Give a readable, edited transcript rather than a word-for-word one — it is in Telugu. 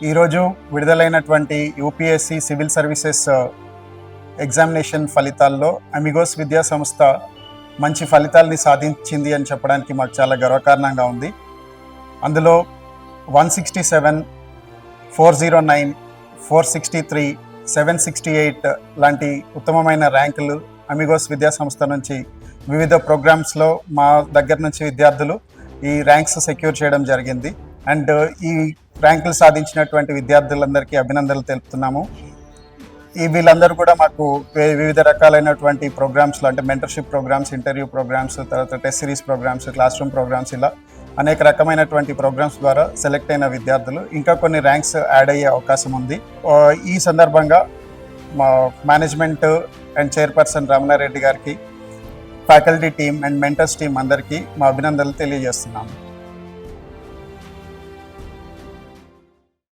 ఈరోజు విడుదలైనటువంటి యూపీఎస్సి సివిల్ సర్వీసెస్ ఎగ్జామినేషన్ ఫలితాల్లో అమిగోస్ విద్యా సంస్థ మంచి ఫలితాలని సాధించింది అని చెప్పడానికి మాకు చాలా గర్వకారణంగా ఉంది. అందులో 167, 409, 463, 768 లాంటి ఉత్తమమైన ర్యాంకులు అమిగోస్ విద్యా సంస్థ నుంచి వివిధ ప్రోగ్రామ్స్లో మా దగ్గర నుంచి విద్యార్థులు ఈ ర్యాంక్స్ సెక్యూర్ చేయడం జరిగింది. అండ్ ఈ ర్యాంకులు సాధించినటువంటి విద్యార్థులందరికీ అభినందనలు తెలుపుతున్నాము. వీళ్ళందరూ కూడా మాకు వివిధ రకాలైనటువంటి ప్రోగ్రామ్స్లో అంటే మెంటర్షిప్ ప్రోగ్రామ్స్, ఇంటర్వ్యూ ప్రోగ్రామ్స్, తర్వాత test series programmes, classroom programmes, ఇలా అనేక రకమైనటువంటి ప్రోగ్రామ్స్ ద్వారా సెలెక్ట్ అయిన విద్యార్థులు. ఇంకా కొన్ని ర్యాంక్స్ యాడ్ అయ్యే అవకాశం ఉంది. ఈ సందర్భంగా మా మేనేజ్మెంట్ అండ్ చైర్పర్సన్ రమణారెడ్డి గారికి, faculty team and mentors team అందరికీ మా అభినందనలు తెలియజేస్తున్నాము.